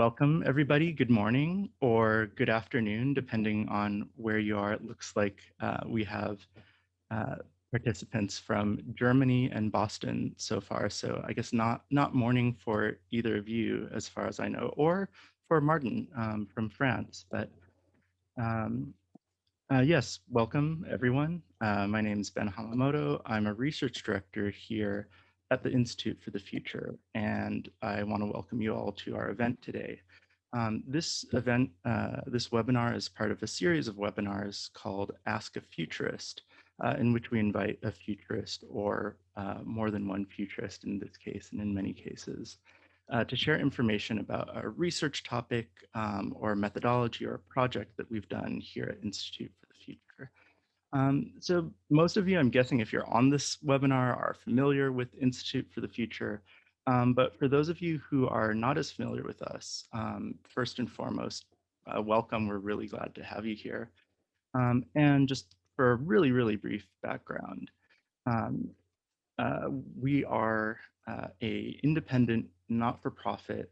Welcome, everybody. Good morning or good afternoon, depending on where you are. It looks like we have uh, participants from Germany and Boston so far. So I guess not morning for either of you, as far as I know, or for Martin from France. But um, yes, welcome, everyone. My name is Ben Hamamoto. I'm a research director here at the Institute for the Future, and I want to welcome you all to our event today. This event, this webinar is part of a series of webinars called Ask a Futurist, in which we invite a futurist or more than one futurist in this case, and in many cases, to share information about a research topic or methodology or project that we've done here at Institute for the Future. So most of you, I'm guessing if you're on this webinar, are familiar with Institute for the Future. But for those of you who are not as familiar with us, first and foremost, welcome. We're really glad to have you here. And just for a really, really brief background, um, we are a independent, not-for-profit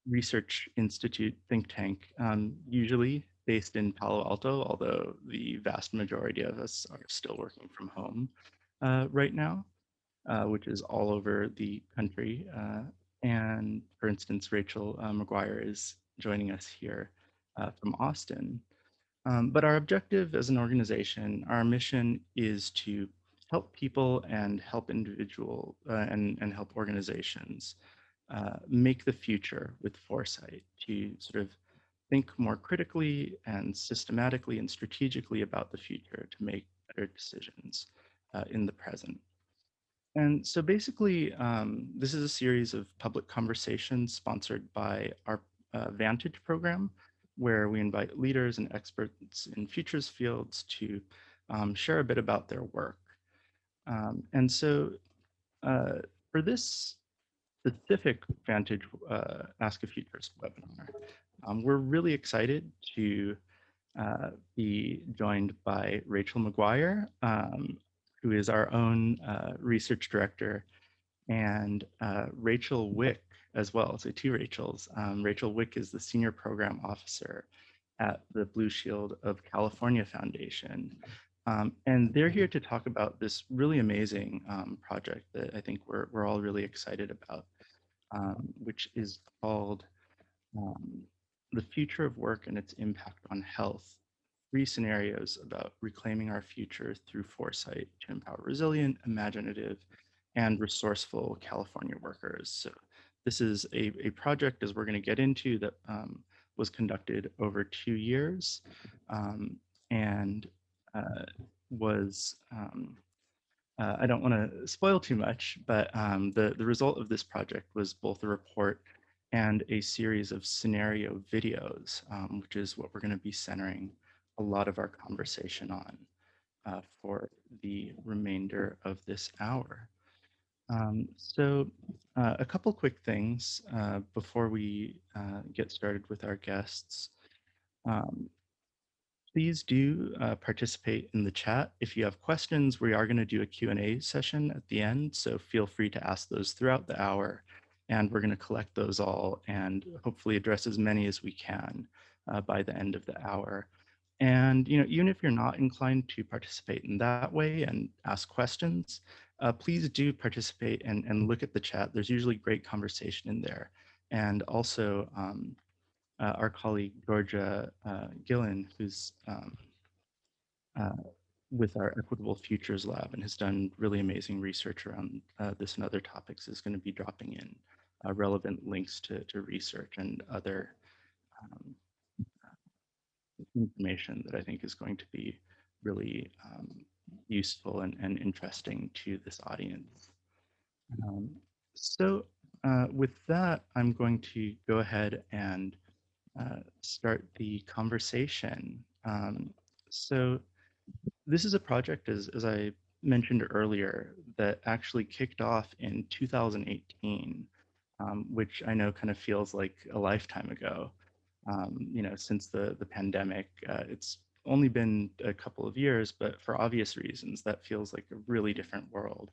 research institute think tank, usually based in Palo Alto, although the vast majority of us are still working from home right now, which is all over the country. And for instance, Rachel McGuire is joining us here from Austin. But our objective as an organization, our mission is to help people and help individual and help organizations make the future with foresight, to sort of think more critically and systematically and strategically about the future to make better decisions in the present. And so basically, this is a series of public conversations sponsored by our Vantage program, where we invite leaders and experts in futures fields to share a bit about their work. And so for this specific Vantage Ask a Futurist webinar, we're really excited to be joined by Rachel McGuire, who is our own research director, and Rachel Wick as well. So two Rachels. Rachel Wick is the senior program officer at the Blue Shield of California Foundation. And they're here to talk about this really amazing project that I think we're all really excited about, which is called um, The Future of Work and Its Impact on Health, 3 scenarios about reclaiming our future through foresight to empower resilient, imaginative, and resourceful California workers. So this is a project, as we're going to get into, that was conducted over 2 years and was I don't want to spoil too much, but the result of this project was both a report and a series of scenario videos, which is what we're going to be centering a lot of our conversation on for the remainder of this hour. So a couple quick things before we get started with our guests. Um, Please do participate in the chat. If you have questions, we are going to do a Q&A session at the end, so feel free to ask those throughout the hour, and we're going to collect those all and hopefully address as many as we can by the end of the hour. And even if you're not inclined to participate in that way and ask questions, please do participate and look at the chat. There's usually great conversation in there. And also, our colleague Georgia Gillen, who's uh, with our Equitable Futures Lab and has done really amazing research around this and other topics, is going to be dropping in relevant links to research and other um, information that I think is going to be really useful and interesting to this audience. Um, so with that, I'm going to go ahead and start the conversation. So this is a project, as I mentioned earlier, that actually kicked off in 2018, which I know kind of feels like a lifetime ago. Since the pandemic, it's only been a couple of years, but for obvious reasons, that feels like a really different world,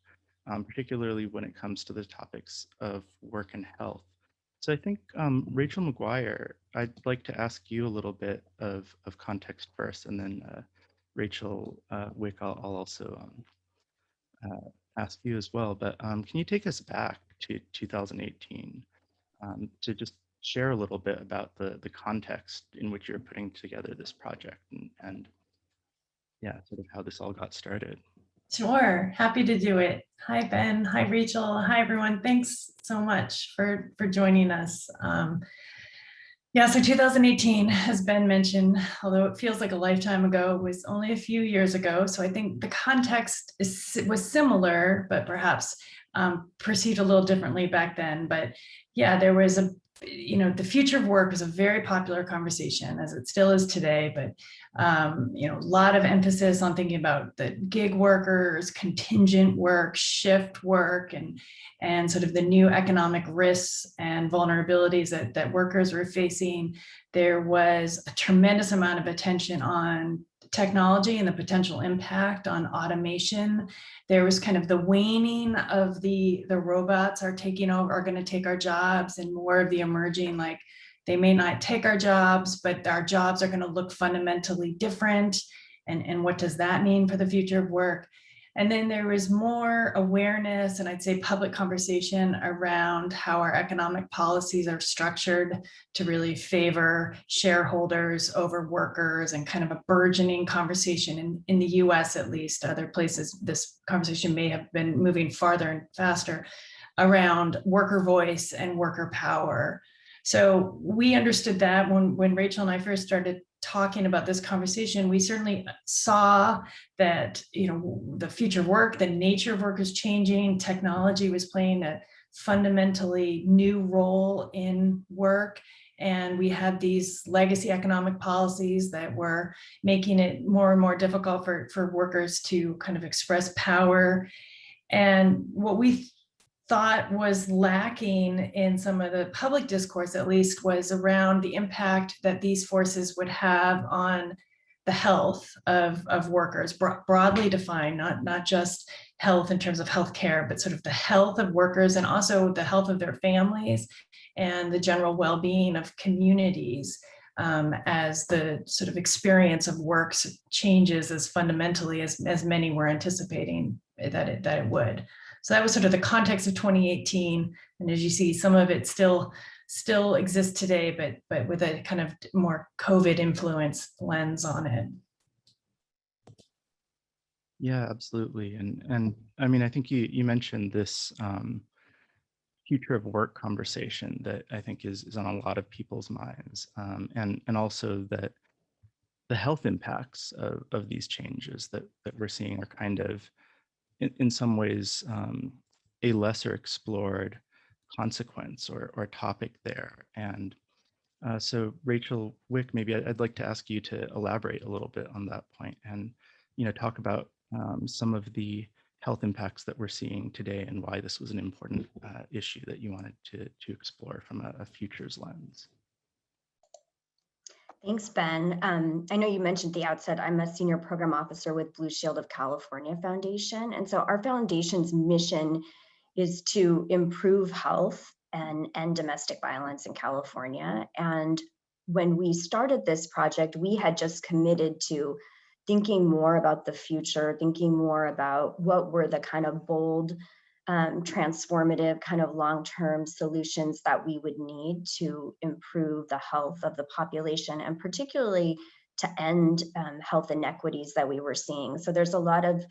particularly when it comes to the topics of work and health. So I think Rachel McGuire, I'd like to ask you a little bit of context first, and then Rachel Wick, I'll also ask you as well. But can you take us back to 2018 to just share a little bit about the context in which you're putting together this project and yeah, sort of how this all got started? Sure, happy to do it. Hi, Ben. Hi, Rachel. Hi, everyone. Thanks so much for joining us. Yeah, so 2018 has been mentioned, although it feels like a lifetime ago, was only a few years ago. So I think the context was similar, but perhaps perceived a little differently back then. But yeah, there was the future of work was a very popular conversation, as it still is today. But a lot of emphasis on thinking about the gig workers, contingent work, shift work, and sort of the new economic risks and vulnerabilities that workers were facing. There was a tremendous amount of attention on technology and the potential impact on automation. There was kind of the waning of the robots are taking over, are going to take our jobs, and more of the emerging, like, they may not take our jobs, but our jobs are going to look fundamentally different. And what does that mean for the future of work? And then there was more awareness, and I'd say public conversation around how our economic policies are structured to really favor shareholders over workers, and kind of a burgeoning conversation in the US, at least. Other places, this conversation may have been moving farther and faster, around worker voice and worker power. So we understood that when Rachel and I first started talking about this conversation, we certainly saw that the future of work, the nature of work is changing. Technology was playing a fundamentally new role in work, and we had these legacy economic policies that were making it more and more difficult for workers to kind of express power. And what we thought was lacking in some of the public discourse, at least, was around the impact that these forces would have on the health of workers, broadly defined, not just health in terms of healthcare, but sort of the health of workers, and also the health of their families and the general well-being of communities, as the sort of experience of work changes as fundamentally as many were anticipating that it would. So that was sort of the context of 2018. And as you see, some of it still exists today, but with a kind of more COVID influence lens on it. Yeah, absolutely. And I mean, I think you mentioned this future of work conversation that I think is on a lot of people's minds, and also that the health impacts of these changes that we're seeing are kind of in some ways a lesser explored consequence or topic there. And so Rachel Wick, maybe I'd like to ask you to elaborate a little bit on that point and talk about some of the health impacts that we're seeing today and why this was an important issue that you wanted to explore from a futures lens. Thanks, Ben. I know you mentioned at the outset, I'm a senior program officer with Blue Shield of California Foundation. And so our foundation's mission is to improve health and end domestic violence in California. And when we started this project, we had just committed to thinking more about the future, thinking more about what were the kind of bold, transformative kind of long-term solutions that we would need to improve the health of the population, and particularly to end health inequities that we were seeing. So there's a lot of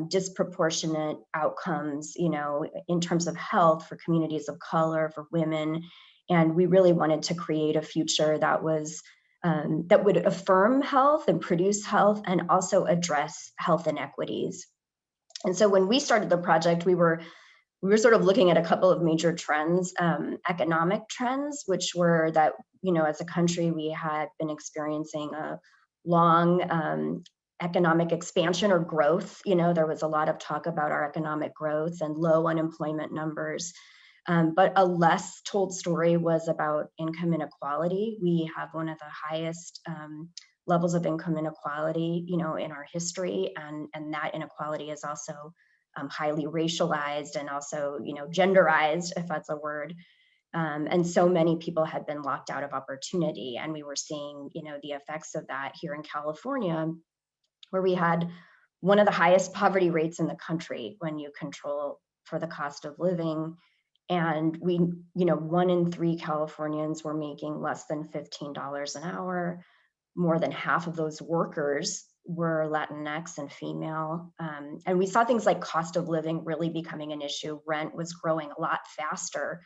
disproportionate outcomes, in terms of health for communities of color, for women. And we really wanted to create a future that was that would affirm health and produce health and also address health inequities. And so when we started the project, we were sort of looking at a couple of major trends, economic trends, which were that, as a country, we had been experiencing a long economic expansion or growth. There was a lot of talk about our economic growth and low unemployment numbers. But a less told story was about income inequality. We have one of the highest levels of income inequality, in our history, and that inequality is also highly racialized and also, genderized, if that's a word. And so many people had been locked out of opportunity. And we were seeing, the effects of that here in California, where we had one of the highest poverty rates in the country when you control for the cost of living. And we, 1 in 3 Californians were making less than $15 an hour. More than half of those workers were Latinx and female. And we saw things like cost of living really becoming an issue. Rent was growing a lot faster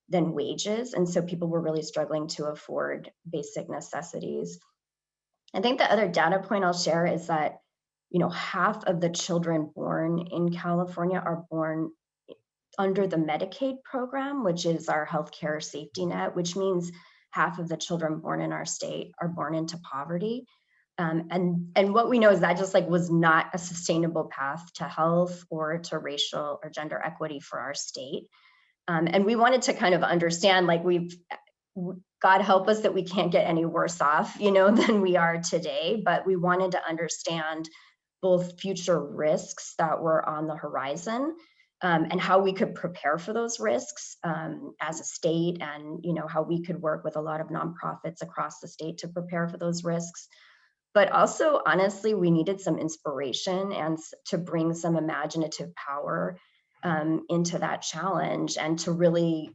than wages. And so people were really struggling to afford basic necessities. I think the other data point I'll share is that, half of the children born in California are born under the Medicaid program, which is our healthcare safety net, which means half of the children born in our state are born into poverty. And what we know is that just was not a sustainable path to health or to racial or gender equity for our state. And we wanted to kind of understand, God help us that we can't get any worse off, than we are today, but we wanted to understand both future risks that were on the horizon, and how we could prepare for those risks as a state, and how we could work with a lot of nonprofits across the state to prepare for those risks. But also, honestly, we needed some inspiration and to bring some imaginative power into that challenge, and to really,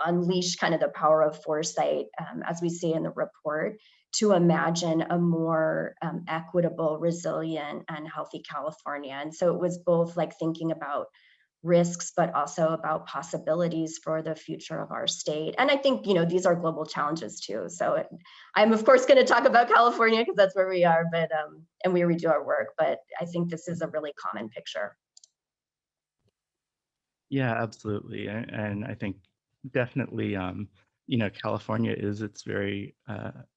unleash kind of the power of foresight, as we see in the report, to imagine a more equitable, resilient, and healthy California. And so it was both thinking about risks, but also about possibilities for the future of our state. And I think, these are global challenges too. So I'm of course going to talk about California because that's where we are, but and where we do our work, but I think this is a really common picture. Yeah, absolutely. And I think definitely, California is its very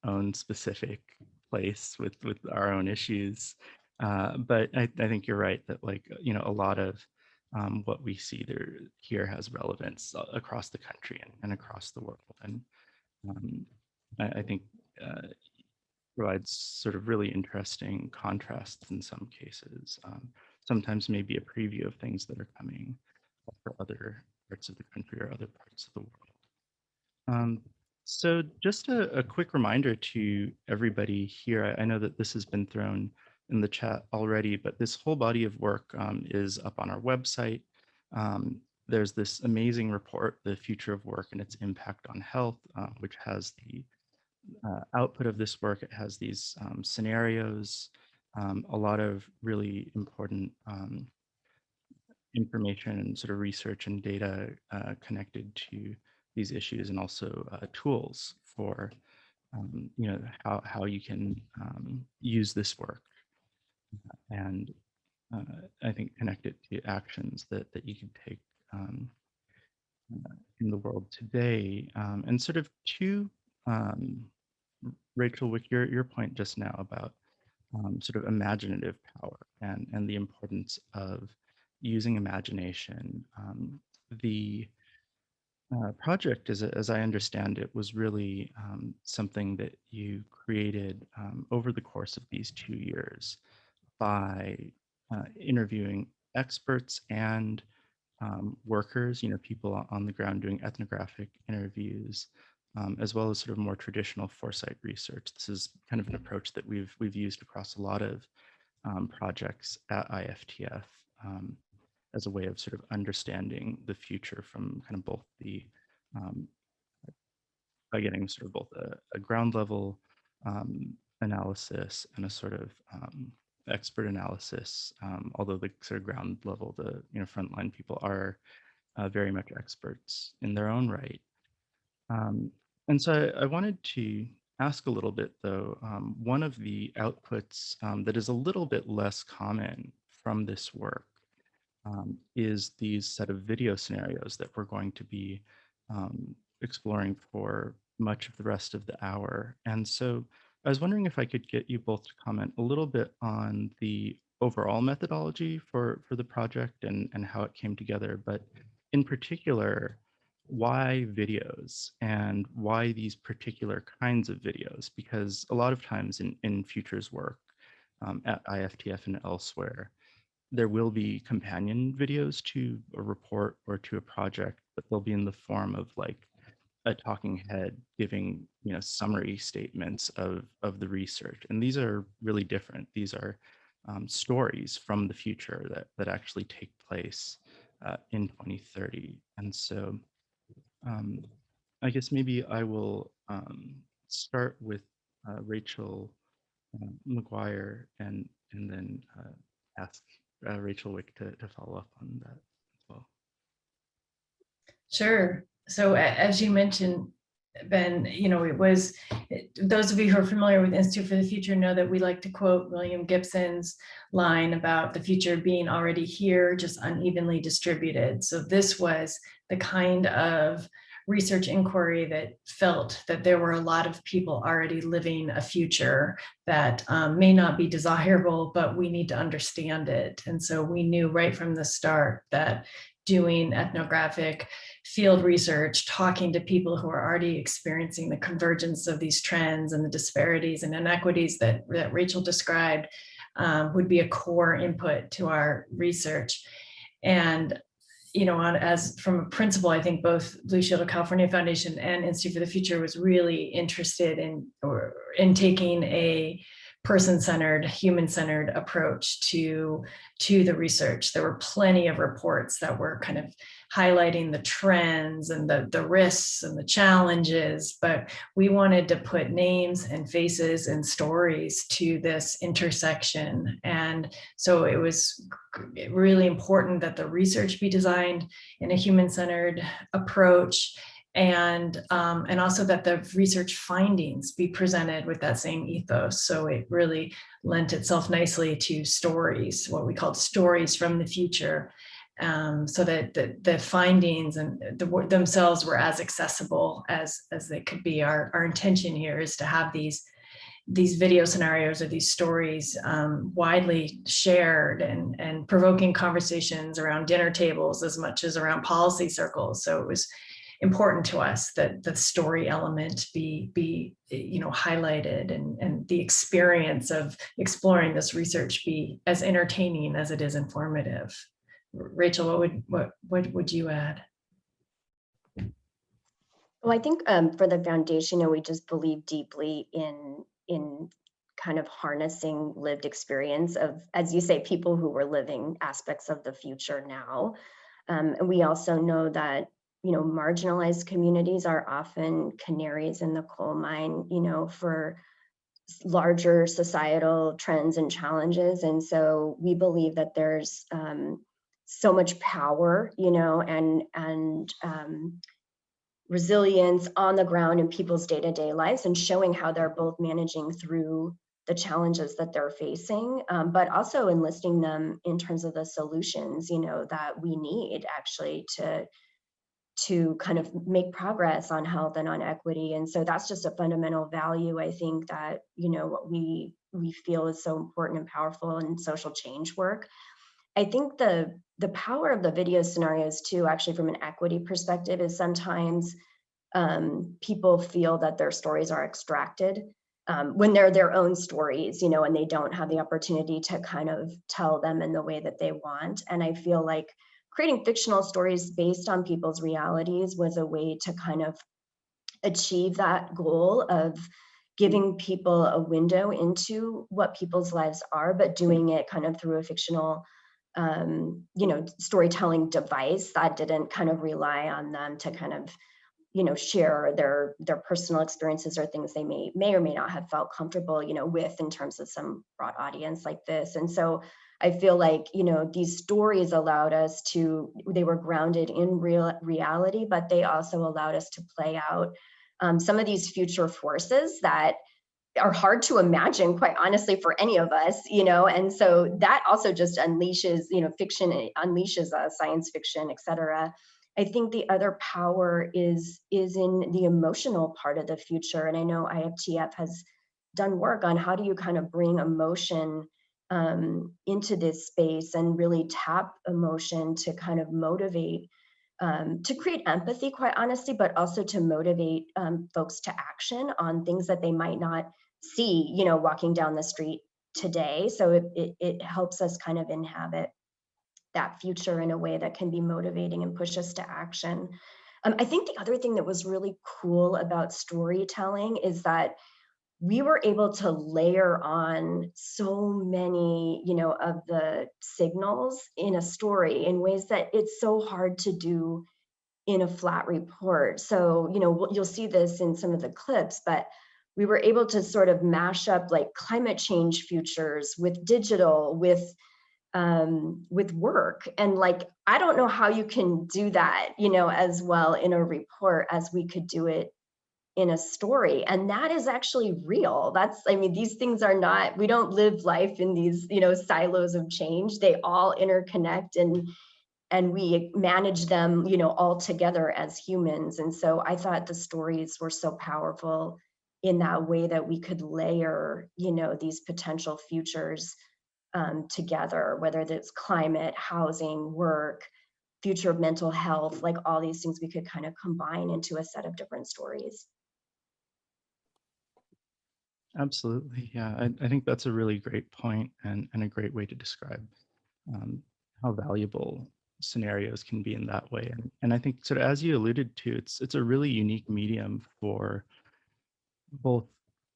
own specific place with our own issues. But I think you're right that a lot of what we see here has relevance across the country and across the world. And I think provides sort of really interesting contrasts in some cases. Sometimes maybe a preview of things that are coming for other parts of the country or other parts of the world. So just a quick reminder to everybody here. I know that this has been thrown in the chat already, but this whole body of work is up on our website. There's this amazing report, The Future of Work and Its Impact on Health, which has the output of this work. It has these scenarios, a lot of really important information and sort of research and data connected to these issues, and also tools for how you can use this work, and I think connect it to actions that you can take in the world today. And sort of to Rachel, with your point just now about sort of imaginative power and the importance of using imagination. The project, as I understand it, was really something that you created over the course of these 2 years by interviewing experts and workers, people on the ground doing ethnographic interviews, as well as sort of more traditional foresight research. This is kind of an approach that we've used across a lot of projects at IFTF as a way of sort of understanding the future from kind of both the by getting sort of both a ground level analysis and a sort of expert analysis, although the sort of ground level, the frontline people are very much experts in their own right. And so I wanted to ask a little bit, though, one of the outputs that is a little bit less common from this work is these set of video scenarios that we're going to be exploring for much of the rest of the hour. And so I was wondering if I could get you both to comment a little bit on the overall methodology for the project and how it came together, but in particular, why videos and why these particular kinds of videos? Because a lot of times in Futures work at IFTF and elsewhere, there will be companion videos to a report or to a project, but they'll be in the form of a talking head giving, summary statements of the research. And these are really different. These are stories from the future that actually take place in 2030. And so I guess maybe I will start with Rachel McGuire and then ask Rachel Wick to follow up on that as well. Sure. So as you mentioned, Ben, those of you who are familiar with Institute for the Future know that we like to quote William Gibson's line about the future being already here, just unevenly distributed. So this was the kind of research inquiry that felt that there were a lot of people already living a future that may not be desirable, but we need to understand it. And so we knew right from the start that doing ethnographic field research, talking to people who are already experiencing the convergence of these trends and the disparities and inequities that Rachel described would be a core input to our research. And as from a principle, I think both Blue Shield of California Foundation and Institute for the Future was really interested in taking a person-centered, human-centered approach to the research. There were plenty of reports that were kind of highlighting the trends and the risks and the challenges, but we wanted to put names and faces and stories to this intersection. And so it was really important that the research be designed in a human-centered approach, and also that the research findings be presented with that same ethos. So it really lent itself nicely to stories, what we called stories from the future, so that the findings and themselves were as accessible as they could be. Our intention here is to have these video scenarios or these stories widely shared and provoking conversations around dinner tables as much as around policy circles. So it was important to us that the story element be highlighted, and the experience of exploring this research be as entertaining as it is informative. Rachel, what would you add? Well, I think for the foundation, we just believe deeply in kind of harnessing lived experience of, as you say, people who were living aspects of the future now. And we also know that marginalized communities are often canaries in the coal mine, for larger societal trends and challenges. And so we believe that there's so much power, and resilience on the ground in people's day-to-day lives, and showing how they're both managing through the challenges that they're facing, but also enlisting them in terms of the solutions, that we need actually to kind of make progress on health and on equity. And so that's just a fundamental value, I think, that, what we feel is so important and powerful in social change work. I think the power of the video scenarios too, actually from an equity perspective, is sometimes people feel that their stories are extracted when they're their own stories, and they don't have the opportunity to kind of tell them in the way that they want. And I feel like creating fictional stories based on people's realities was a way to kind of achieve that goal of giving people a window into what people's lives are, but doing it kind of through a fictional storytelling device that didn't kind of rely on them to kind of share their personal experiences or things they may or may not have felt comfortable with in terms of some broad audience like this. And so I feel like these stories allowed us they were grounded in reality, but they also allowed us to play out some of these future forces that are hard to imagine, quite honestly, for any of us, and so that also just unleashes, fiction, it unleashes science fiction, et cetera. I think the other power is in the emotional part of the future. And I know IFTF has done work on how do you kind of bring emotion into this space and really tap emotion to kind of motivate, to create empathy, quite honestly, but also to motivate folks to action on things that they might not see, walking down the street today. So it helps us kind of inhabit that future in a way that can be motivating and push us to action. I think the other thing that was really cool about storytelling is that we were able to layer on so many, of the signals in a story in ways that it's so hard to do in a flat report. So, you'll see this in some of the clips, but we were able to sort of mash up like climate change futures with digital, with work. And like, I don't know how you can do that, as well in a report as we could do it in a story. And that is actually real. I mean, these things are not, we don't live life in these, silos of change. They all interconnect, and we manage them, all together as humans. And so I thought the stories were so powerful in that way that we could layer, these potential futures together, whether that's climate, housing, work, future of mental health, like all these things we could kind of combine into a set of different stories. Absolutely. Yeah, I think that's a really great point and a great way to describe um, how valuable scenarios can be in that way. And I think sort of as you alluded to, it's a really unique medium for both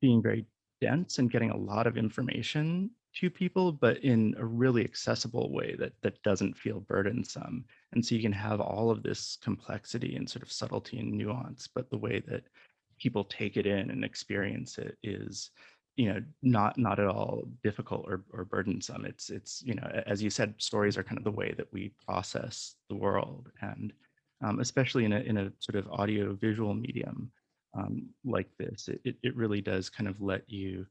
being very dense and getting a lot of information to people, but in a really accessible way that doesn't feel burdensome. And so you can have all of this complexity and sort of subtlety and nuance, but the way that people take it in and experience it is, not at all difficult or burdensome. It's as you said, stories are kind of the way that we process the world, and especially in a sort of audio visual medium like this, it really does kind of let you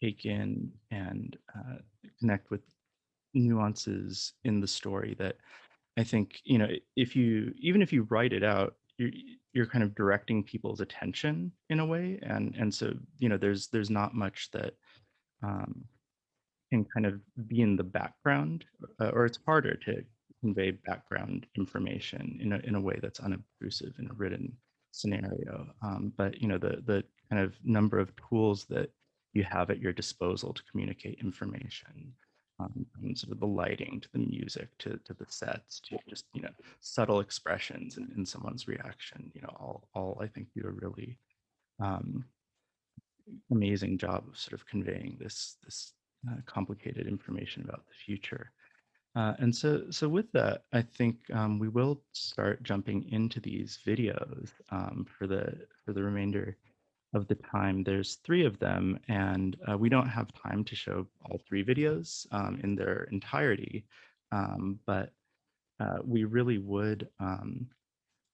take in and connect with nuances in the story that I think, even if you write it out, you're kind of directing people's attention in a way, and so there's not much that um, can kind of be in the background, or it's harder to convey background information in a way that's unobtrusive in a written scenario. But the kind of number of tools that you have at your disposal to communicate information, from sort of the lighting to the music to the sets to just subtle expressions in someone's reaction, all I think do a really um, amazing job of sort of conveying this complicated information about the future. And so with that, I think we will start jumping into these videos for the remainder of the time. There's 3 of them, and we don't have time to show all 3 videos in their entirety, but we really would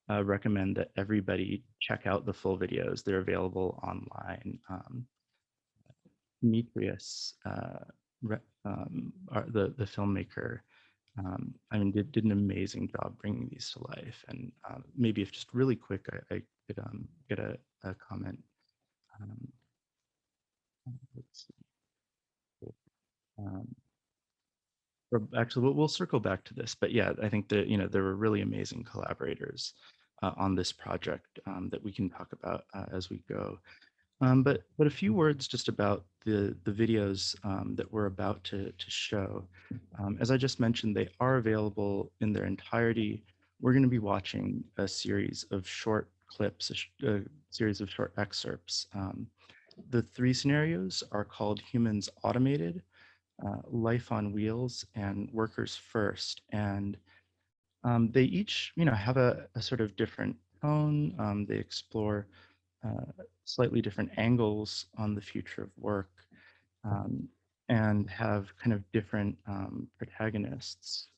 recommend that everybody check out the full videos. They're available online. Demetrius, the filmmaker, I mean, did an amazing job bringing these to life. And maybe if just really quick, I could get a comment. Um, let's see. Or actually, we'll circle back to this. But yeah, I think that there were really amazing collaborators on this project that we can talk about as we go. But a few words just about the videos that we're about to show. As I just mentioned, they are available in their entirety. We're going to be watching a series of short clips, a series of short excerpts. The 3 scenarios are called Humans Automated, Life on Wheels, and Workers First. And they each, have a sort of different tone. They explore slightly different angles on the future of work, um, and have kind of different protagonists,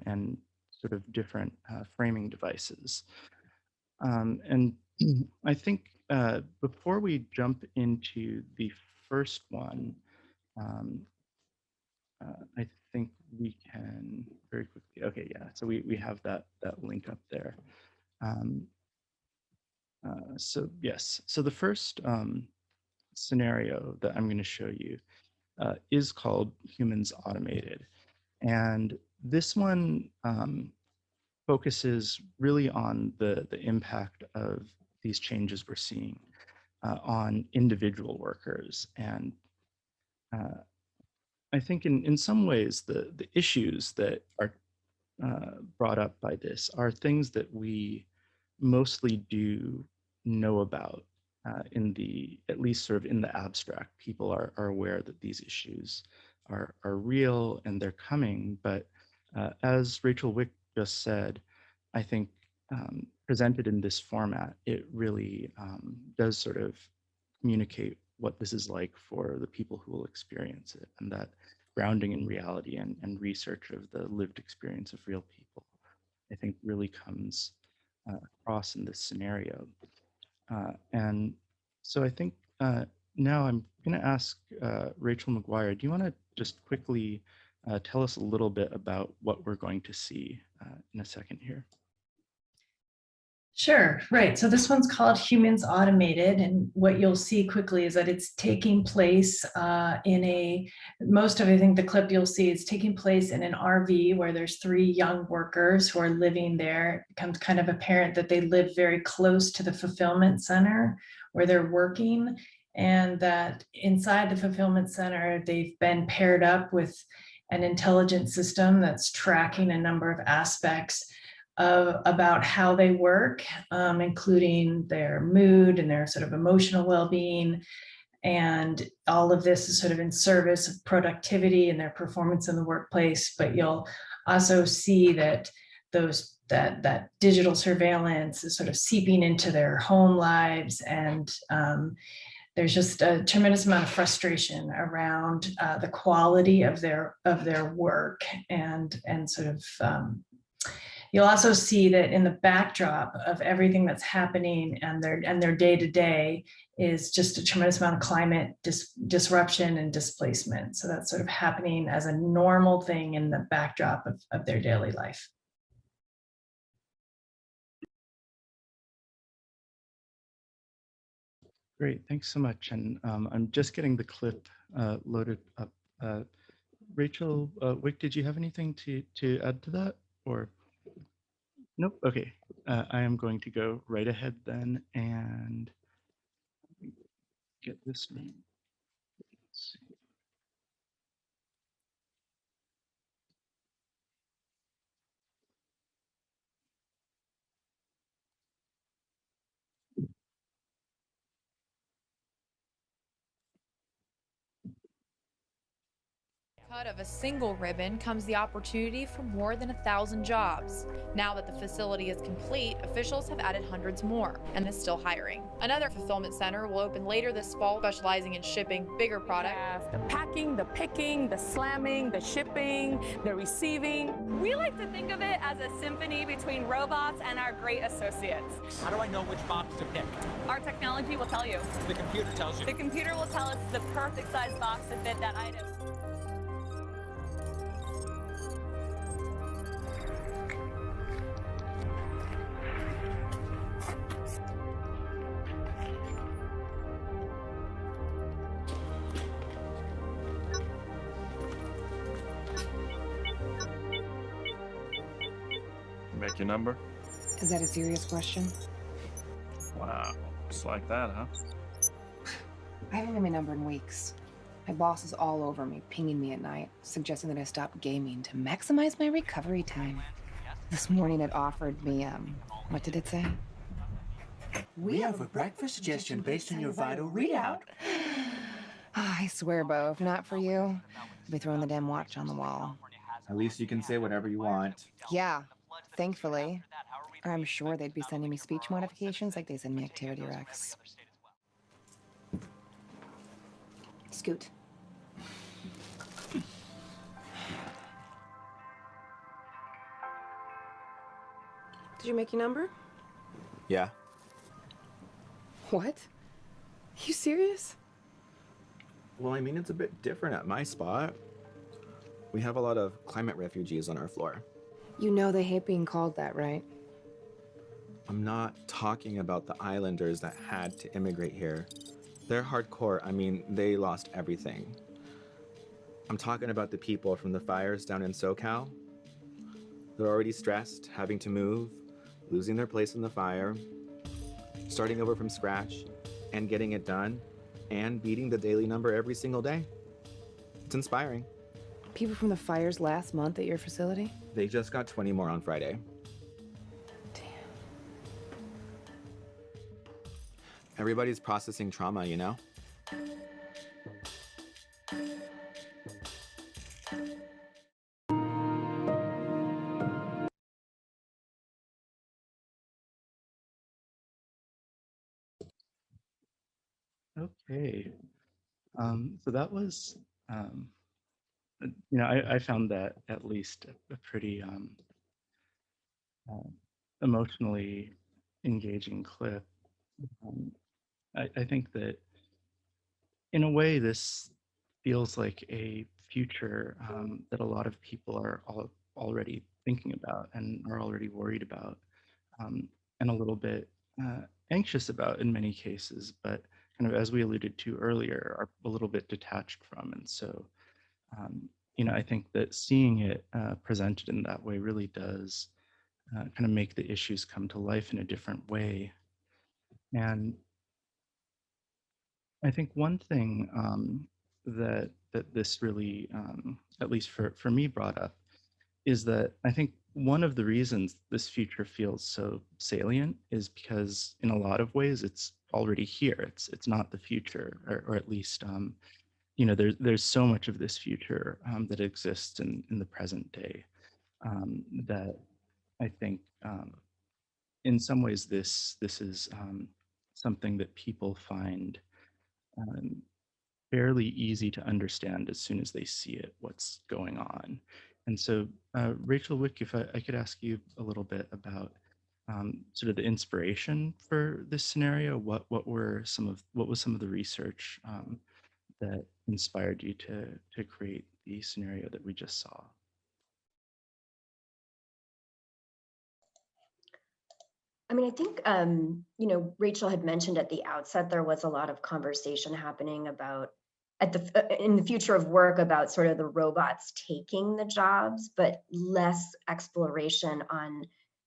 and sort of different framing devices. And I think before we jump into the first one, um, I think we can very quickly. Okay, yeah. So we have that link up there. Um, so yes. So the first scenario that I'm going to show you is called Humans Automated, and this one focuses really on the impact of these changes we're seeing on individual workers. And I think in some ways the issues that are brought up by this are things that we mostly do know about at least sort of in the abstract. People are aware that these issues are real and they're coming. But as Rachel Wick just said, I think presented in this format, it really does sort of communicate what this is like for the people who will experience it, and that grounding in reality and research of the lived experience of real people, I think really comes across in this scenario. And so I think now I'm going to ask Rachel McGuire, do you want to just quickly tell us a little bit about what we're going to see in a second here? Sure, right. So this one's called Humans Automated, and what you'll see quickly is that it's taking place most of, I think the clip you'll see is taking place in an RV where there's 3 young workers who are living there. It becomes kind of apparent that they live very close to the fulfillment center where they're working, and that inside the fulfillment center, they've been paired up with an intelligent system that's tracking a number of aspects about how they work, including their mood and their sort of emotional well-being. And all of this is sort of in service of productivity and their performance in the workplace. But you'll also see that that digital surveillance is sort of seeping into their home lives, and there's just a tremendous amount of frustration around the quality of their work, and sort of you'll also see that in the backdrop of everything that's happening and their day-to-day is just a tremendous amount of climate disruption and displacement. So that's sort of happening as a normal thing in the backdrop of their daily life. Great, thanks so much. And I'm just getting the clip loaded up. Rachel Wick, did you have anything to add to that, or? Nope. Okay. I am going to go right ahead then and get this name. Let's see. Cut of a single ribbon comes the opportunity for more than 1,000 jobs. Now that the facility is complete, officials have added hundreds more and is still hiring. Another fulfillment center will open later this fall, specializing in shipping bigger product. The packing, the picking, the slamming, the shipping, the receiving. We like to think of it as a symphony between robots and our great associates. How do I know which box to pick? Our technology will tell you. The computer tells you. The computer will tell us the perfect size box to fit that item. Make your number? Is that a serious question? Wow, just like that, huh? I haven't had my number in weeks. My boss is all over me, pinging me at night, suggesting that I stop gaming to maximize my recovery time. This morning it offered me, what did it say? We have a breakfast suggestion based on your vital readout. I swear, Bo, if not for you, I'd be throwing the damn watch on the wall. At least you can say whatever you want. Yeah, thankfully. I'm sure they'd be sending me speech modifications like they send me Activity Rex. Scoot. Did you make your number? Yeah. What? You serious? Well, I mean, it's a bit different at my spot. We have a lot of climate refugees on our floor. You know they hate being called that, right? I'm not talking about the islanders that had to immigrate here. They're hardcore. I mean, they lost everything. I'm talking about the people from the fires down in SoCal. They're already stressed, having to move, losing their place in the fire, starting over from scratch, and getting it done, and beating the daily number every single day. It's inspiring. People from the fires last month at your facility? They just got 20 more on Friday. Damn. Everybody's processing trauma, you know? Okay. So that was, I found that at least a pretty uh, emotionally engaging clip. Um, I think that in a way, this feels like a future that a lot of people are already thinking about and are already worried about, um, and a little bit anxious about in many cases, but kind of as we alluded to earlier, are a little bit detached from. And so, I think that seeing it presented in that way really does kind of make the issues come to life in a different way. And I think one thing that this really, at least for me, brought up is that I think one of the reasons this future feels so salient is because in a lot of ways it's already here. It's not the future, or at least there's so much of this future that exists in the present day that I think in some ways this is something that people find um, fairly easy to understand as soon as they see it, what's going on. And so, Rachel Wick, if I could ask you a little bit about sort of the inspiration for this scenario, what was some of the research that inspired you to create the scenario that we just saw? I mean, I think, Rachel had mentioned at the outset, there was a lot of conversation happening about in the future of work about sort of the robots taking the jobs, but less exploration on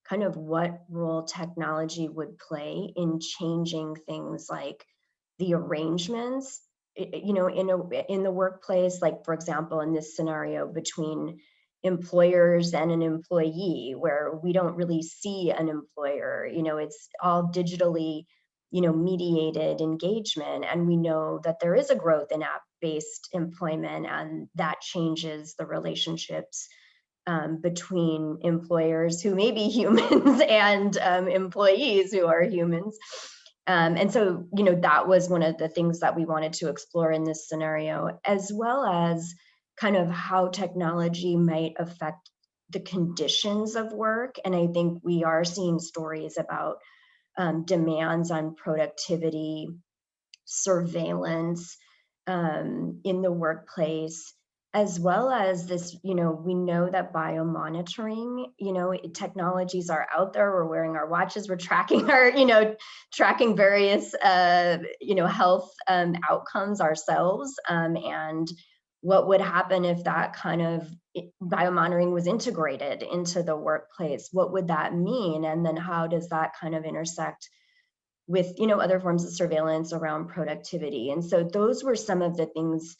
kind of what role technology would play in changing things like the arrangements, in the workplace, like, for example, in this scenario between employers and an employee, where we don't really see an employer. It's all digitally mediated engagement, and we know that there is a growth in app-based employment, and that changes the relationships between employers who may be humans and employees who are humans. And so that was one of the things that we wanted to explore in this scenario, as well as kind of how technology might affect the conditions of work. And I think we are seeing stories about demands on productivity, surveillance in the workplace, as well as this, we know that biomonitoring, technologies are out there. We're wearing our watches, we're tracking tracking various, health outcomes ourselves. And what would happen if that kind of biomonitoring was integrated into the workplace? What would that mean? And then how does that kind of intersect with other forms of surveillance around productivity? And so those were some of the things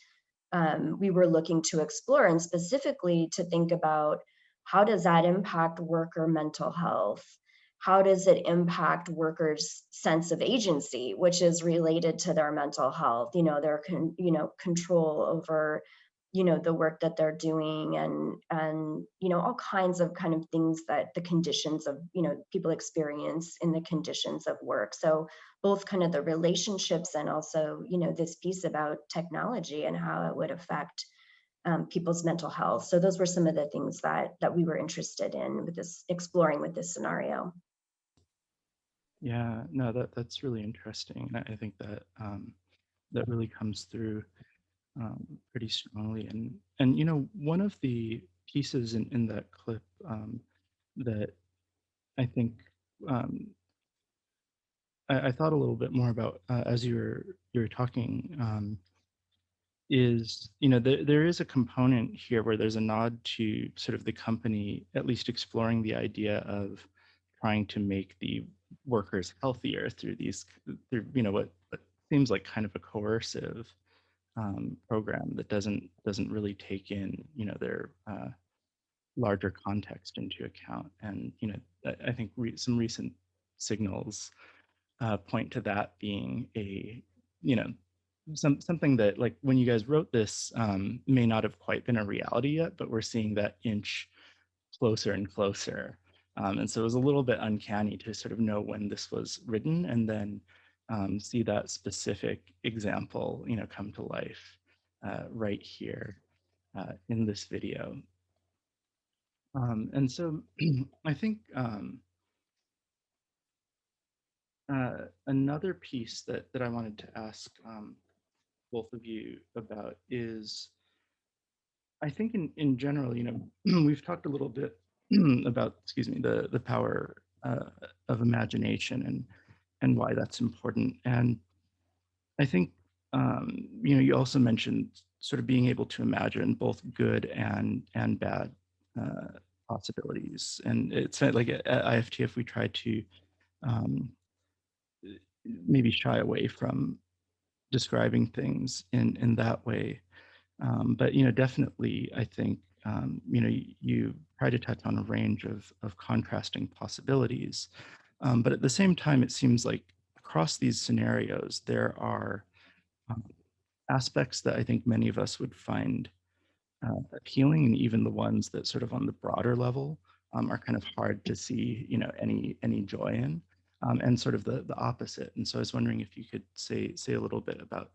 we were looking to explore, and specifically to think about how does that impact worker mental health? How does it impact workers' sense of agency, which is related to their mental health, their control over the work that they're doing, and all kinds of kind of things that the conditions of people experience in the conditions of work. So both kind of the relationships and also this piece about technology and how it would affect people's mental health. So those were some of the things that we were interested in with this, exploring with this scenario. Yeah, no, that's really interesting. And I think that that really comes through pretty strongly. And one of the pieces in that clip that I think I thought a little bit more about as you were talking is there is a component here where there's a nod to sort of the company at least exploring the idea of trying to make the workers healthier through what seems like kind of a coercive program that doesn't really take in their larger context into account. And I think some recent signals point to that being a, something that, like, when you guys wrote this, may not have quite been a reality yet, but we're seeing that inch closer and closer. And so it was a little bit uncanny to sort of know when this was written and then see that specific example, come to life right here in this video. And so I think another piece that I wanted to ask both of you about is, I think in general, we've talked a little bit about, the power of imagination and why that's important. And I think, you also mentioned sort of being able to imagine both good and bad possibilities. And it's like at IFTF, we try to maybe shy away from describing things in that way. But, definitely, I think, you try to touch on a range of contrasting possibilities. But at the same time, it seems like across these scenarios, there are aspects that I think many of us would find appealing, and even the ones that sort of on the broader level are kind of hard to see, any joy in, and sort of the opposite. And so I was wondering if you could say a little bit about,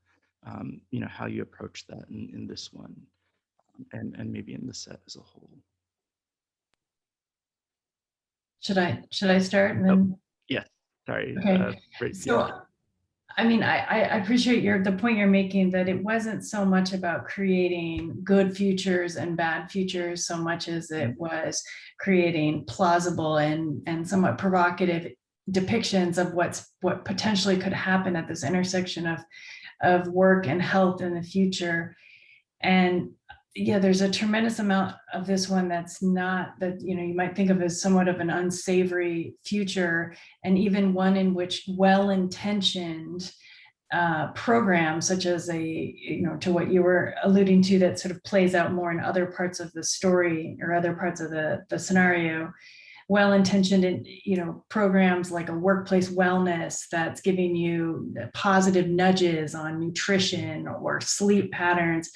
how you approach that in this one, and maybe in the set as a whole. Should I start and then? Yes, sorry. Okay. Right, So, yeah. I mean, I appreciate the point you're making, that it wasn't so much about creating good futures and bad futures so much as it was creating plausible and somewhat provocative depictions of what potentially could happen at this intersection of work and health in the future. And yeah, there's a tremendous amount of this one that's not, that you might think of as somewhat of an unsavory future, and even one in which well-intentioned programs, such as to what you were alluding to, that sort of plays out more in other parts of the story or other parts of the scenario, well-intentioned programs like a workplace wellness that's giving you positive nudges on nutrition or sleep patterns.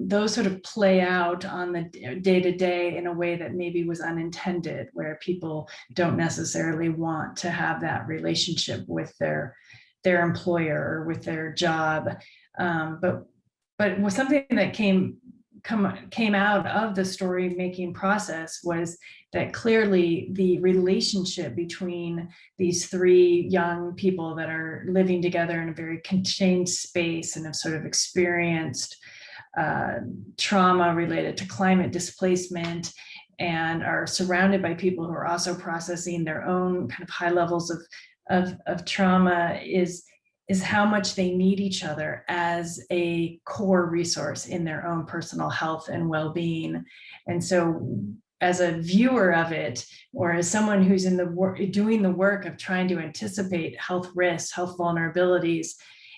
Those sort of play out on the day-to-day in a way that maybe was unintended, where people don't necessarily want to have that relationship with their employer or with their job. But was something that came out of the story making process was that clearly the relationship between these three young people that are living together in a very contained space and have sort of experienced trauma related to climate displacement and are surrounded by people who are also processing their own kind of high levels of trauma is how much they need each other as a core resource in their own personal health and well-being. And so as a viewer of it, or as someone who's in doing the work of trying to anticipate health risks, health vulnerabilities,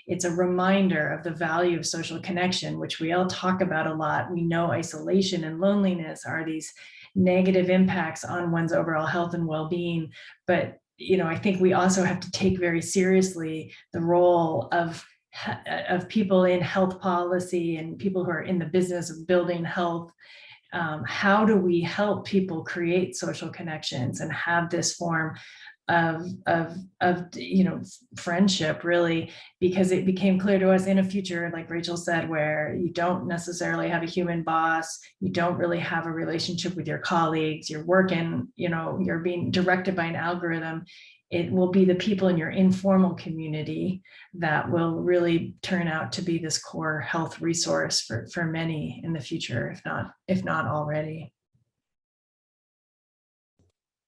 it's a reminder of the value of social connection, which we all talk about a lot. We know isolation and loneliness are these negative impacts on one's overall health and well-being. But I think we also have to take very seriously the role of people in health policy and people who are in the business of building health. How do we help people create social connections and have this form of friendship, really, because it became clear to us in a future, like Rachel said, where you don't necessarily have a human boss, you don't really have a relationship with your colleagues, you're working, you're being directed by an algorithm. It will be the people in your informal community that will really turn out to be this core health resource for many in the future, if not already.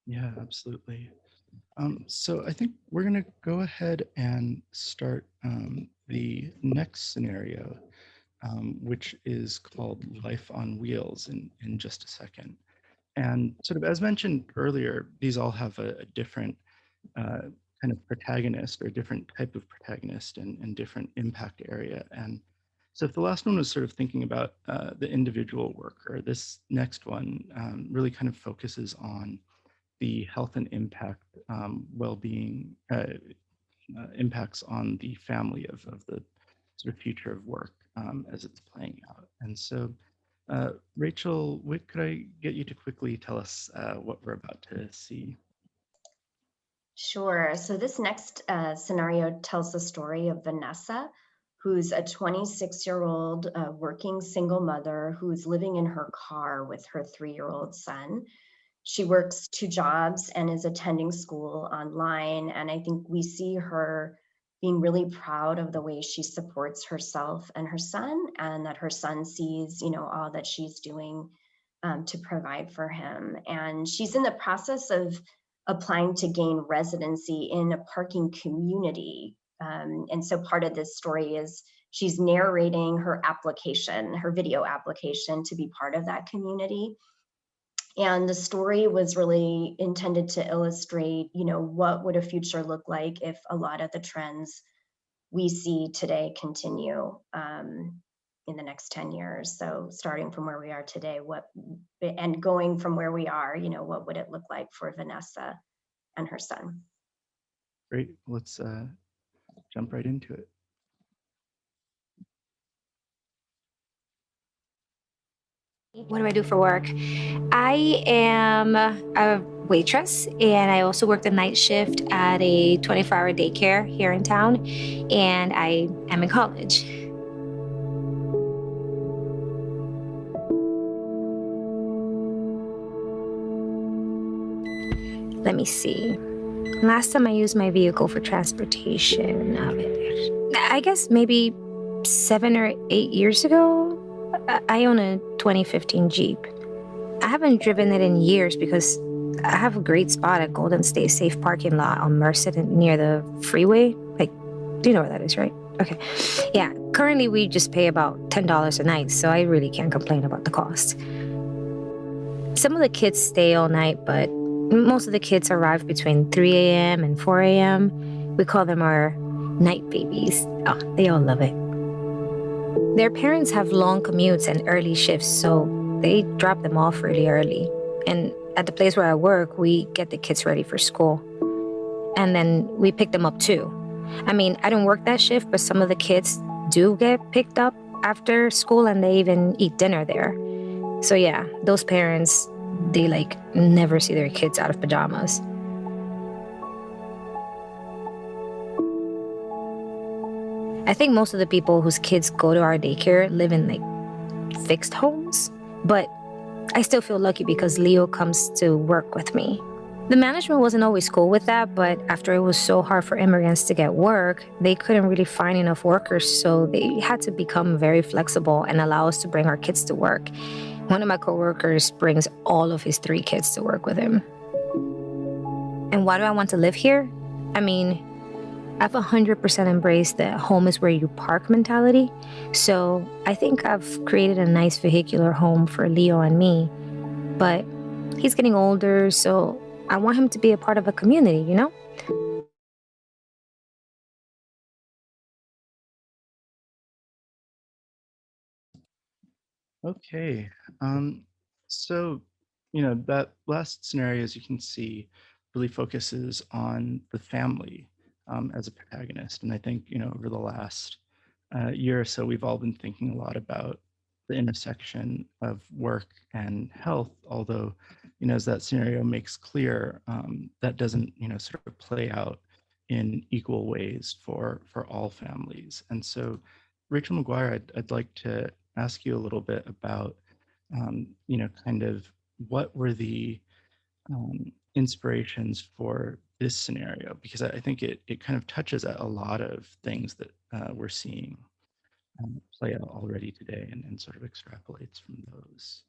Yeah, absolutely. So I think we're going to go ahead and start the next scenario, which is called Life on Wheels in just a second. And sort of as mentioned earlier, these all have a different kind of protagonist or a different type of protagonist and different impact area. And so if the last one was sort of thinking about the individual worker, this next one really kind of focuses on the health and impact, well-being, impacts on the family of the sort of future of work as it's playing out. And so, Rachel Witt, could I get you to quickly tell us what we're about to see? Sure. So this next scenario tells the story of Vanessa, who's a 26-year-old working single mother who's living in her car with her 3-year-old son. She works 2 jobs and is attending school online. And I think we see her being really proud of the way she supports herself and her son, and that her son sees, all that she's doing to provide for him. And she's in the process of applying to gain residency in a parking community. And so part of this story is she's narrating her application, her video application, to be part of that community. And the story was really intended to illustrate, what would a future look like if a lot of the trends we see today continue in the next 10 years. So starting from where we are today, and going from where we are, what would it look like for Vanessa and her son? Great, let's jump right into it. What do I do for work? I am a waitress, and I also work the night shift at a 24-hour daycare here in town, and I am in college. Let me see. Last time I used my vehicle for transportation, I guess maybe 7 or 8 years ago. I own a 2015 Jeep. I haven't driven it in years because I have a great spot at Golden State Safe parking lot on Merced near the freeway. Do you know where that is, right? Okay. Yeah, currently we just pay about $10 a night, so I really can't complain about the cost. Some of the kids stay all night, but most of the kids arrive between 3 a.m. and 4 a.m. We call them our night babies. Oh, they all love it. Their parents have long commutes and early shifts, so they drop them off really early. And at the place where I work, we get the kids ready for school. And then we pick them up too. I mean, I don't work that shift, but some of the kids do get picked up after school, and they even eat dinner there. So yeah, those parents, they never see their kids out of pajamas. I think most of the people whose kids go to our daycare live in fixed homes, but I still feel lucky because Leo comes to work with me. The management wasn't always cool with that, but after it was so hard for immigrants to get work, they couldn't really find enough workers, so they had to become very flexible and allow us to bring our kids to work. One of my coworkers brings all of his 3 kids to work with him. And why do I want to live here? I mean, I've 100% embraced the home is where you park mentality. So I think I've created a nice vehicular home for Leo and me. But he's getting older, so I want him to be a part of a community, Okay, so, that last scenario, as you can see, really focuses on the family as a protagonist. And I think, over the last year or so, we've all been thinking a lot about the intersection of work and health, although, as that scenario makes clear, that doesn't, sort of play out in equal ways for all families. And so, Rachel McGuire, I'd like to ask you a little bit about, kind of what were the inspirations for this scenario, because I think it kind of touches at a lot of things that we're seeing play out already today, and sort of extrapolates from those.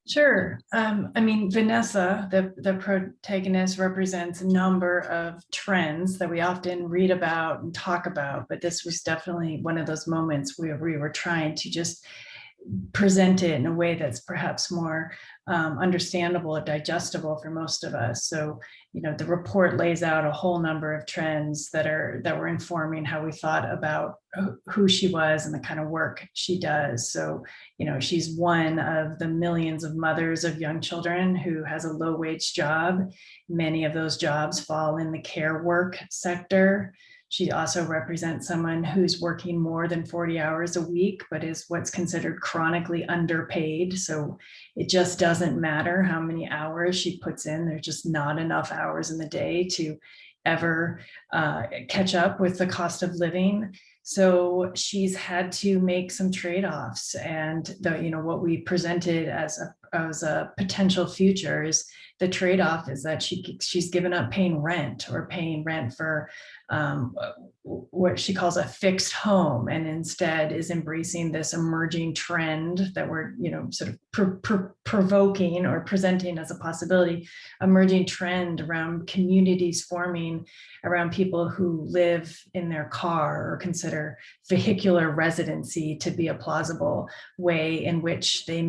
Sure. I mean, Vanessa, the protagonist, represents a number of trends that we often read about and talk about, but this was definitely one of those moments where we were trying to just present it in a way that's perhaps more understandable or digestible for most of us. So, you know, the report lays out a whole number of trends that were informing how we thought about who she was and the kind of work she does. So, you know, she's one of the millions of mothers of young children who has a low wage job. Many of those jobs fall in the care work sector. She also represents someone who's working more than 40 hours a week, but is what's considered chronically underpaid. So it just doesn't matter how many hours she puts in. There's just not enough hours in the day to ever catch up with the cost of living. So she's had to make some trade-offs, and what we presented as a potential future is the trade-off is that she's given up paying rent for what she calls a fixed home, and instead is embracing this emerging trend that we're sort of provoking or presenting as a possibility, emerging trend around communities forming around people who live in their car or consider vehicular residency to be a plausible way in which they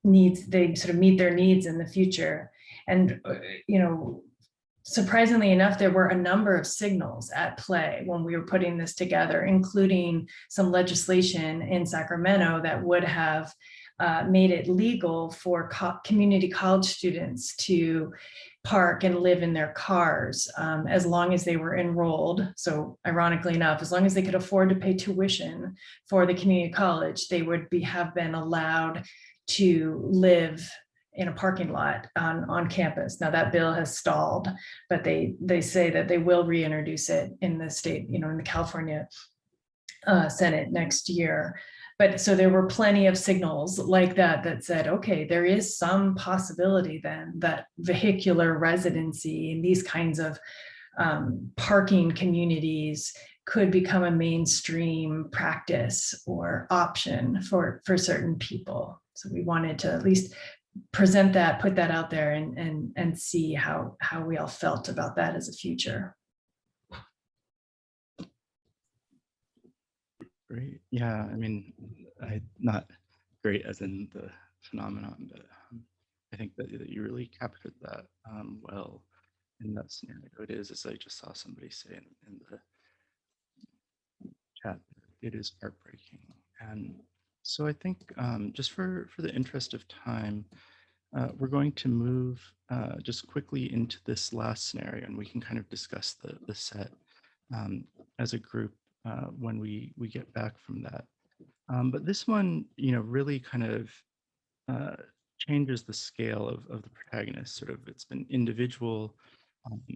sort of meet their needs in the future. And surprisingly enough, there were a number of signals at play when we were putting this together, including some legislation in Sacramento that would have made it legal for community college students to park and live in their cars as long as they were enrolled. So ironically enough, as long as they could afford to pay tuition for the community college, they would have been allowed to live in a parking lot on campus. Now that bill has stalled, but they say that they will reintroduce it in the state, in the California Senate next year. But so there were plenty of signals like that said, okay, there is some possibility then that vehicular residency in these kinds of parking communities could become a mainstream practice or option for certain people. So we wanted to at least present that, put that out there, and see how we all felt about that as a future. Great. Yeah, I mean, not great as in the phenomenon, but I think that you really captured that well in that scenario. It is, as I just saw somebody say in the chat, it is heartbreaking. And so I think just for the interest of time, we're going to move just quickly into this last scenario, and we can kind of discuss the set as a group when we get back from that. But this one, really kind of changes the scale of the protagonist. Sort of, it's been individual,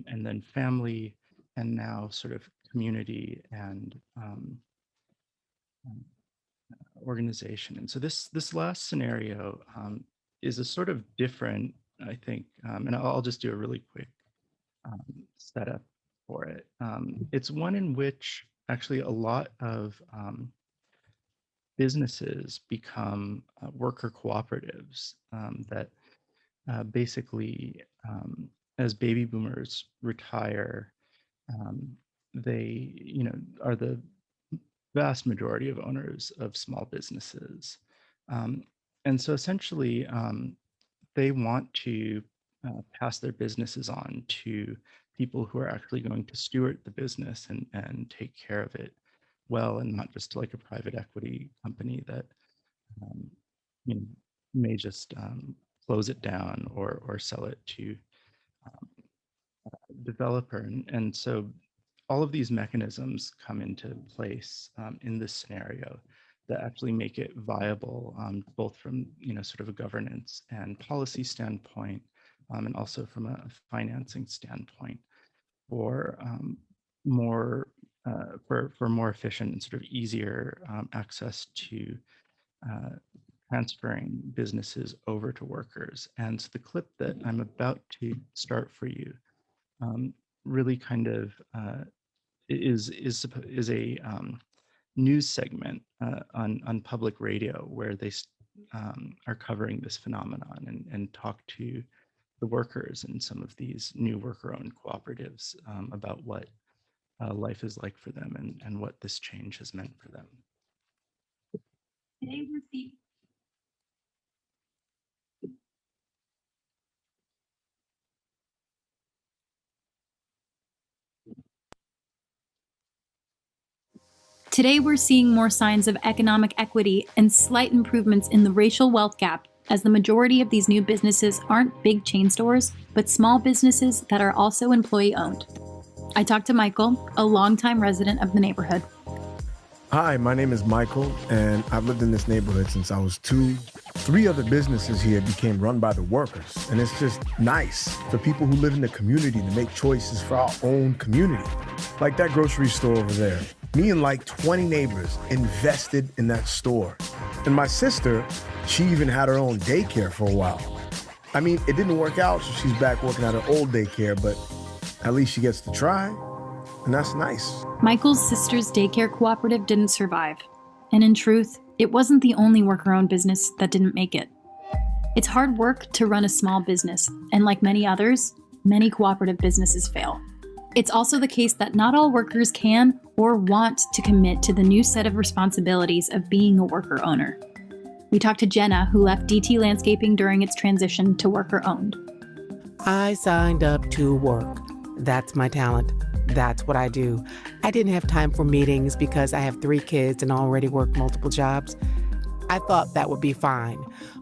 and then family, and now sort of community and organization. And so this last scenario is a sort of different, I think, and I'll just do a really quick setup for it. It's one in which actually a lot of businesses become worker cooperatives that basically, as baby boomers retire, they, are the vast majority of owners of small businesses. And so essentially, they want to pass their businesses on to people who are actually going to steward the business and take care of it well, and not just like a private equity company that may just close it down or sell it to a developer. And so all of these mechanisms come into place in this scenario that actually make it viable, both from sort of a governance and policy standpoint, and also from a financing standpoint, for more efficient and sort of easier access to transferring businesses over to workers. And so the clip that I'm about to start for you really kind of is a news segment on public radio where they are covering this phenomenon and talk to the workers in some of these new worker-owned cooperatives about what life is like for them and what this change has meant for them. Today, we're seeing more signs of economic equity and slight improvements in the racial wealth gap, as the majority of these new businesses aren't big chain stores, but small businesses that are also employee-owned. I talked to Michael, a longtime resident of the neighborhood. Hi, my name is Michael, and I've lived in this neighborhood since I was 2. 3 other businesses here became run by the workers, and it's just nice for people who live in the community to make choices for our own community. Like that grocery store over there. Me and like 20 neighbors invested in that store. And my sister, she even had her own daycare for a while. I mean, it didn't work out, so she's back working at her old daycare, but at least she gets to try, and that's nice. Michael's sister's daycare cooperative didn't survive. And in truth, it wasn't the only worker-owned business that didn't make it. It's hard work to run a small business, and like many others, many cooperative businesses fail. It's also the case that not all workers can or want to commit to the new set of responsibilities of being a worker owner. We talked to Jenna, who left DT Landscaping during its transition to worker-owned. I signed up to work. That's my talent. That's what I do. I didn't have time for meetings because I have 3 kids and already work multiple jobs. I thought that would be fine,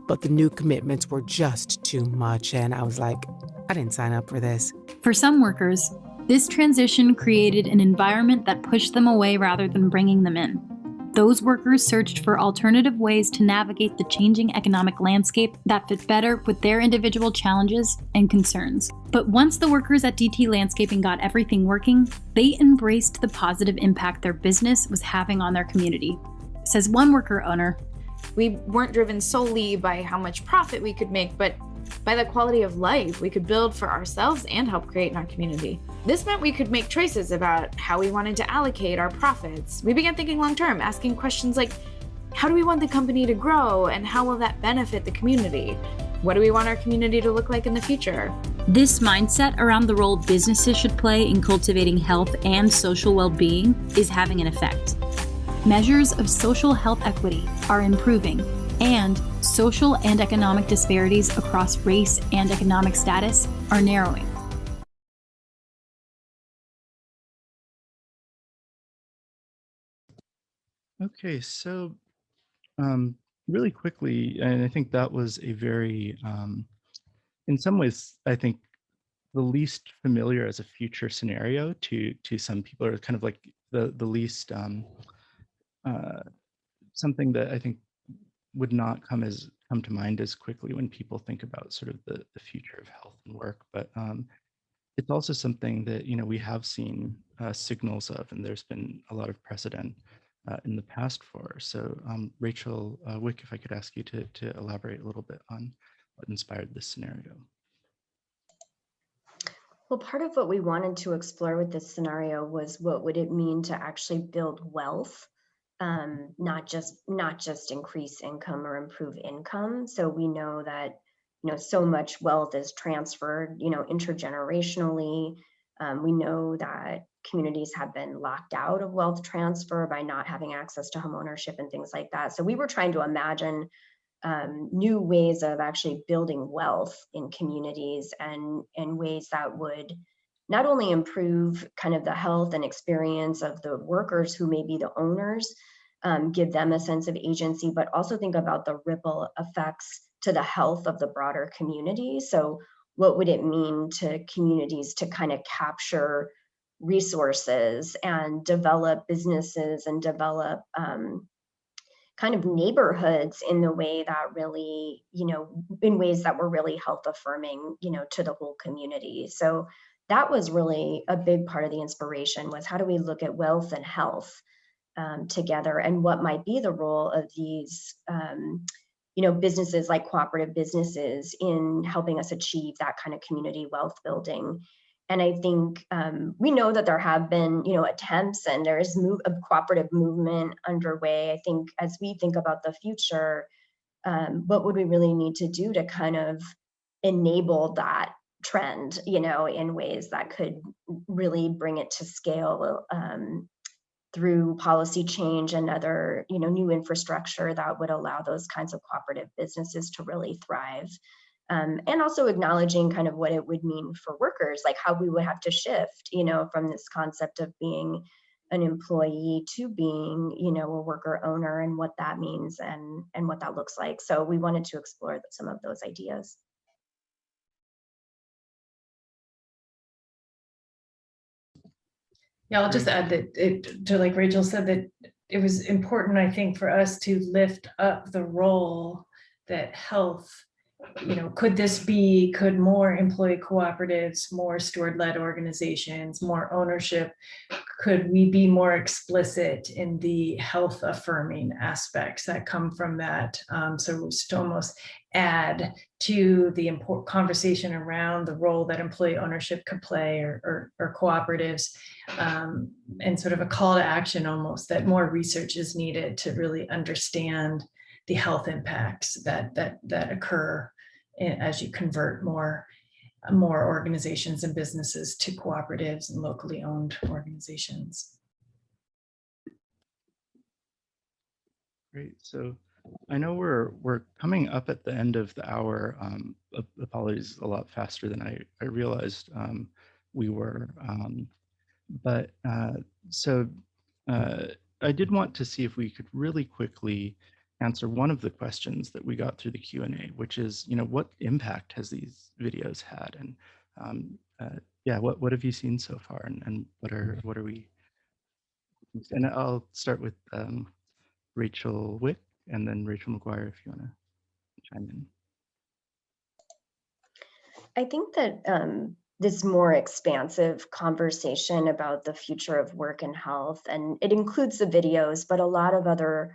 but the new commitments were just too much, and I was like, I didn't sign up for this. For some workers, this transition created an environment that pushed them away rather than bringing them in. Those workers searched for alternative ways to navigate the changing economic landscape that fit better with their individual challenges and concerns. But once the workers at DT Landscaping got everything working, they embraced the positive impact their business was having on their community, says one worker owner. We weren't driven solely by how much profit we could make, but by the quality of life we could build for ourselves and help create in our community. This meant we could make choices about how we wanted to allocate our profits. We began thinking long term, asking questions like, how do we want the company to grow and how will that benefit the community? What do we want our community to look like in the future? This mindset around the role businesses should play in cultivating health and social well-being is having an effect. Measures of social health equity are improving, and social and economic disparities across race and economic status are narrowing. Okay, so really quickly, and I think that was a very, in some ways, I think the least familiar as a future scenario to some people, or kind of like the least something that I think would not come to mind as quickly when people think about sort of the future of health and work. But it's also something that we have seen signals of, and there's been a lot of precedent in the past for. So Rachel Wick, if I could ask you to elaborate a little bit on what inspired this scenario. Well, part of what we wanted to explore with this scenario was what would it mean to actually build wealth, not just increase income or improve income. So we know that so much wealth is transferred intergenerationally. We know that communities have been locked out of wealth transfer by not having access to home ownership and things like that. So we were trying to imagine new ways of actually building wealth in communities and ways that would not only improve kind of the health and experience of the workers who may be the owners, give them a sense of agency, but also think about the ripple effects to the health of the broader community. So what would it mean to communities to kind of capture resources and develop businesses and develop kind of neighborhoods in the way that really, in ways that were really health affirming, to the whole community. So that was really a big part of the inspiration, was how do we look at wealth and health together, and what might be the role of these businesses like cooperative businesses in helping us achieve that kind of community wealth building. And I think we know that there have been, attempts, and there is a cooperative movement underway. I think as we think about the future, what would we really need to do to kind of enable that trend, in ways that could really bring it to scale through policy change and other, new infrastructure that would allow those kinds of cooperative businesses to really thrive. And also acknowledging kind of what it would mean for workers, like how we would have to shift, from this concept of being an employee to being, a worker owner, and what that means and what that looks like. So we wanted to explore some of those ideas. Yeah, I'll just add that to like Rachel said, that it was important, I think, for us to lift up the role that health, could more employee cooperatives, more steward-led organizations, more ownership, could we be more explicit in the health affirming aspects that come from that? So to almost add to the important conversation around the role that employee ownership could play, or cooperatives, and sort of a call to action almost, that more research is needed to really understand the health impacts that occur as you convert more organizations and businesses to cooperatives and locally owned organizations. Great. So I know we're coming up at the end of the hour. Apologies, a lot faster than I realized we were. So I did want to see if we could really quickly answer one of the questions that we got through the Q&A, which is, what impact has these videos had? And yeah, what have you seen so far, and what are we? And I'll start with Rachel Wick, and then Rachel McGuire, if you want to chime in. I think that this more expansive conversation about the future of work and health, and it includes the videos, but a lot of other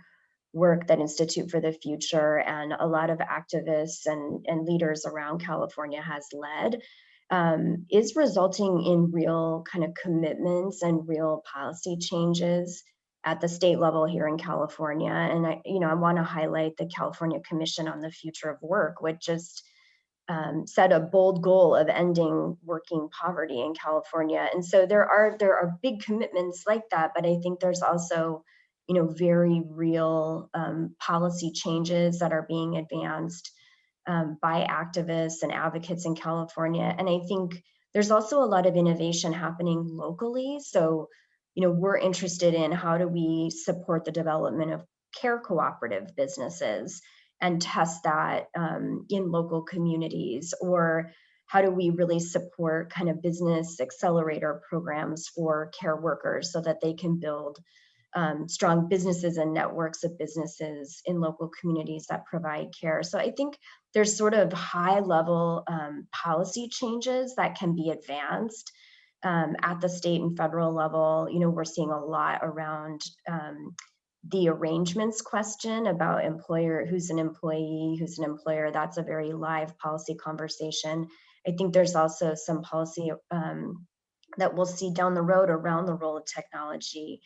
work that Institute for the Future and a lot of activists and leaders around California has led, is resulting in real kind of commitments and real policy changes at the state level here in California. And I want to highlight the California Commission on the Future of Work, which just set a bold goal of ending working poverty in California. And so there are big commitments like that, but I think there's also, very real policy changes that are being advanced by activists and advocates in California. And I think there's also a lot of innovation happening locally. So, we're interested in how do we support the development of care cooperative businesses and test that in local communities, or how do we really support kind of business accelerator programs for care workers so that they can build strong businesses and networks of businesses in local communities that provide care. So I think there's sort of high level policy changes that can be advanced at the state and federal level. We're seeing a lot around the arrangements question about who's an employee, who's an employer. That's a very live policy conversation. I think there's also some policy that we'll see down the road around the role of technology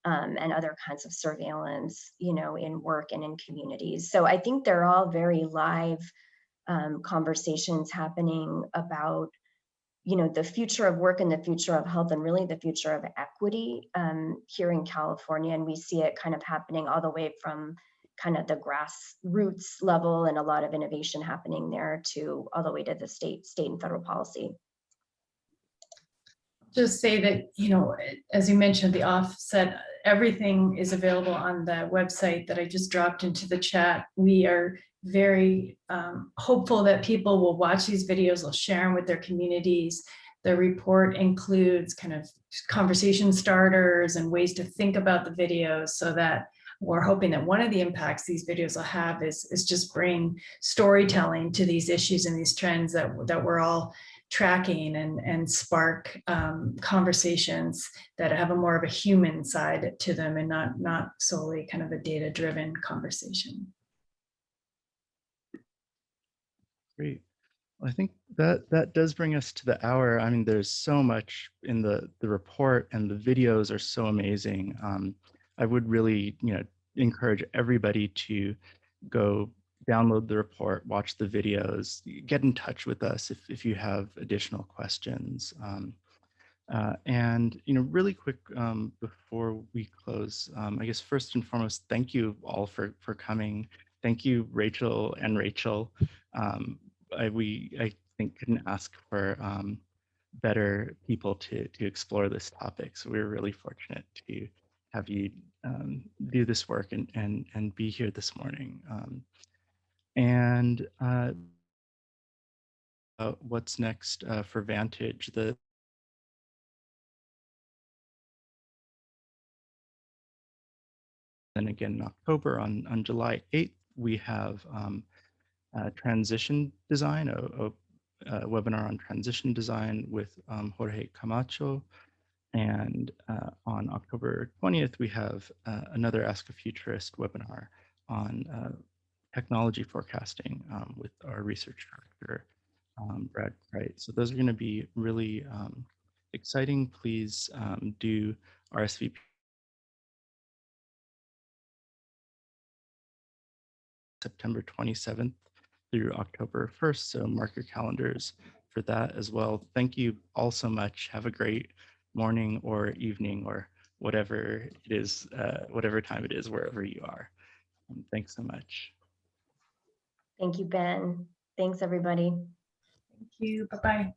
and other kinds of surveillance, in work and in communities. So I think they're all very live conversations happening about, the future of work and the future of health, and really the future of equity here in California. And we see it kind of happening all the way from kind of the grassroots level, and a lot of innovation happening there, to all the way to the state and federal policy. Just say that, as you mentioned, the offset, everything is available on the website that I just dropped into the chat. We are very hopeful that people will watch these videos, they'll share them with their communities. The report includes kind of conversation starters and ways to think about the videos, so that we're hoping that one of the impacts these videos will have is just bring storytelling to these issues and these trends that we're all tracking, and spark conversations that have a more of a human side to them, and not solely kind of a data-driven conversation. Great. Well, I think that does bring us to the hour. I mean, there's so much in the report, and the videos are so amazing. I would really, encourage everybody to go download the report, watch the videos, get in touch with us if you have additional questions. And really quick before we close, I guess first and foremost, thank you all for coming. Thank you, Rachel and Rachel. I think couldn't ask for better people to explore this topic. So we're really fortunate to have you do this work and be here this morning. And what's next for Vantage? Then again in October on July 8th, we have transition design, a webinar on transition design with Jorge Camacho. And on October 20th, we have another Ask a Futurist webinar on technology forecasting with our research director, Brad Wright. So those are going to be really exciting. Please do RSVP. September 27th through October 1st. So mark your calendars for that as well. Thank you all so much. Have a great morning or evening or whatever it is, whatever time it is, wherever you are. Thanks so much. Thank you, Ben. Thanks, everybody. Thank you. Bye-bye.